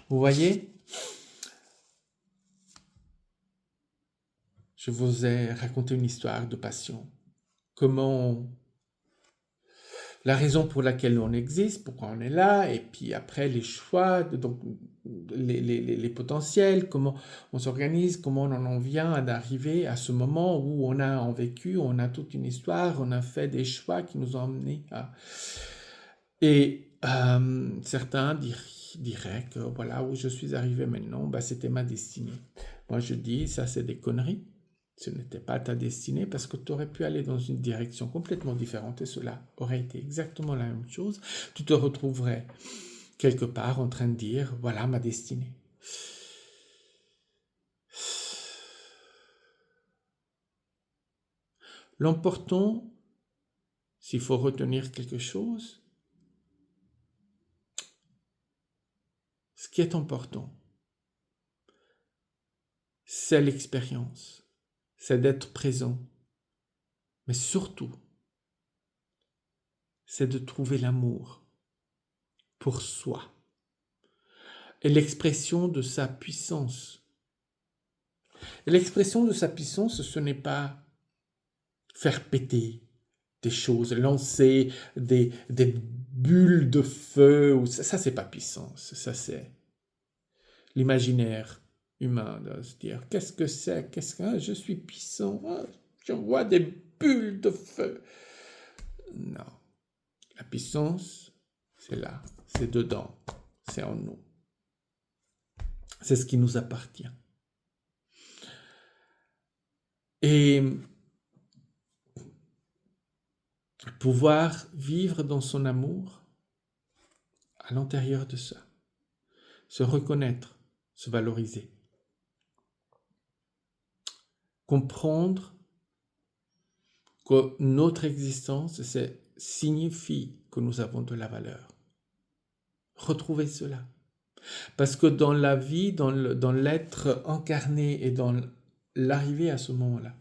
Vous voyez, je vous ai raconté une histoire de passion. Comment la raison pour laquelle on existe, pourquoi on est là, et puis après les choix, donc les potentiels, comment on s'organise, comment on en vient à arriver à ce moment où on a en vécu, on a toute une histoire, on a fait des choix qui nous ont emmenés à... Et certains diraient que voilà où je suis arrivé maintenant, bah, c'était ma destinée. Moi je dis, ça c'est des conneries. Ce n'était pas ta destinée parce que tu aurais pu aller dans une direction complètement différente et cela aurait été exactement la même chose. Tu te retrouverais quelque part en train de dire, voilà ma destinée. L'important, s'il faut retenir quelque chose, ce qui est important, c'est l'expérience, c'est d'être présent, mais surtout, c'est de trouver l'amour pour soi et l'expression de sa puissance. Et l'expression de sa puissance, ce n'est pas faire péter des choses, lancer des bulles de feu, ou ça c'est pas puissance, ça c'est l'imaginaire humain de se dire qu'est-ce que c'est, je suis puissant, je vois des bulles de feu. Non, la puissance, c'est là, c'est dedans, c'est en nous. C'est ce qui nous appartient. Et pouvoir vivre dans son amour à l'intérieur de ça, se reconnaître, se valoriser, comprendre que notre existence signifie que nous avons de la valeur. Retrouver cela. Parce que dans la vie, dans l'être incarné et dans l'arrivée à ce moment-là,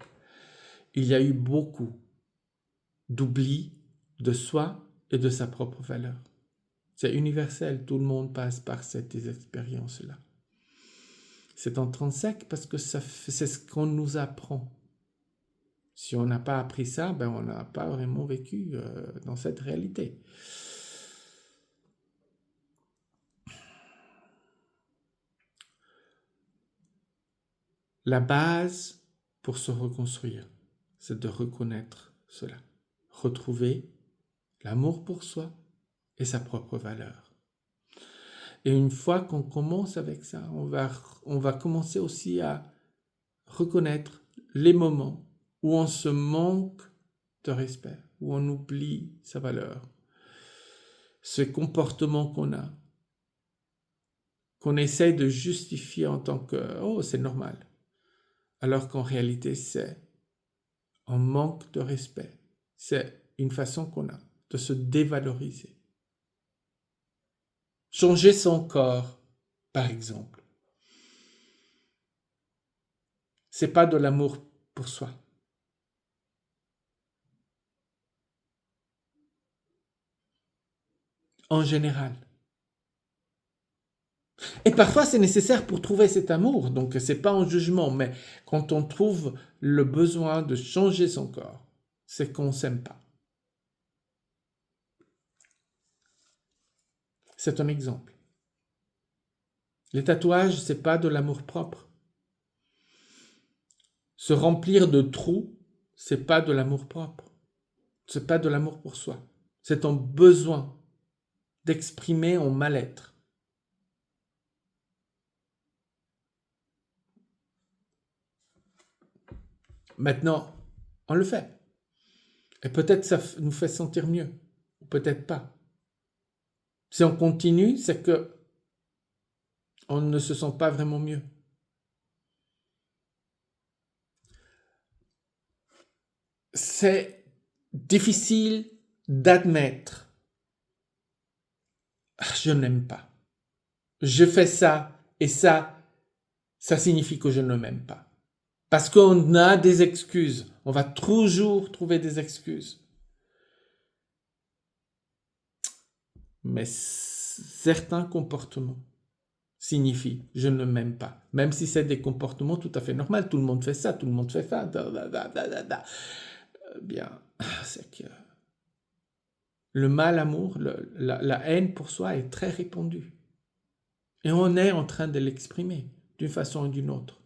il y a eu beaucoup d'oubli de soi et de sa propre valeur. C'est universel, tout le monde passe par cette expérience-là. C'est intrinsèque parce que c'est ce qu'on nous apprend. Si on n'a pas appris ça, ben on n'a pas vraiment vécu dans cette réalité. La base pour se reconstruire, c'est de reconnaître cela. Retrouver l'amour pour soi et sa propre valeur. Et une fois qu'on commence avec ça, on va commencer aussi à reconnaître les moments où on se manque de respect, où on oublie sa valeur. Ce comportement qu'on essaie de justifier en tant que « oh, c'est normal », alors qu'en réalité, c'est un manque de respect. C'est une façon qu'on a de se dévaloriser. Changer son corps, par exemple, c'est pas de l'amour pour soi. En général. Et parfois, c'est nécessaire pour trouver cet amour. Donc, c'est pas un jugement, mais quand on trouve le besoin de changer son corps, c'est qu'on s'aime pas. C'est un exemple. Les tatouages, c'est pas de l'amour propre. Se remplir de trous, c'est pas de l'amour propre. C'est pas de l'amour pour soi. C'est un besoin d'exprimer un mal-être. Maintenant, on le fait. Et peut-être ça nous fait sentir mieux, ou peut-être pas. Si on continue, c'est que on ne se sent pas vraiment mieux. C'est difficile d'admettre. Je n'aime pas. Je fais ça et ça signifie que je ne m'aime pas. Parce qu'on a des excuses. On va toujours trouver des excuses. Mais certains comportements, signifie je ne m'aime pas. Même si c'est des comportements tout à fait normaux, tout le monde fait ça, tout le monde fait ça. Bien, c'est que le mal-amour, la haine pour soi est très répandue. Et on est en train de l'exprimer d'une façon ou d'une autre.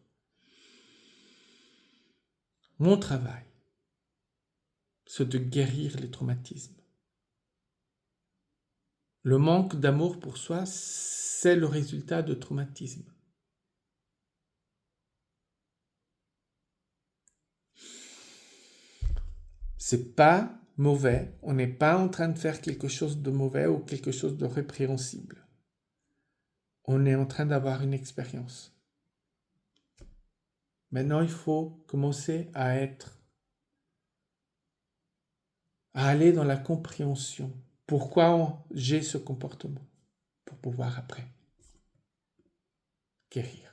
Mon travail, c'est de guérir les traumatismes. Le manque d'amour pour soi, c'est le résultat de traumatisme. C'est pas mauvais, on n'est pas en train de faire quelque chose de mauvais ou quelque chose de répréhensible. On est en train d'avoir une expérience. Maintenant, il faut commencer à aller dans la compréhension. Pourquoi j'ai ce comportement? Pour pouvoir après guérir.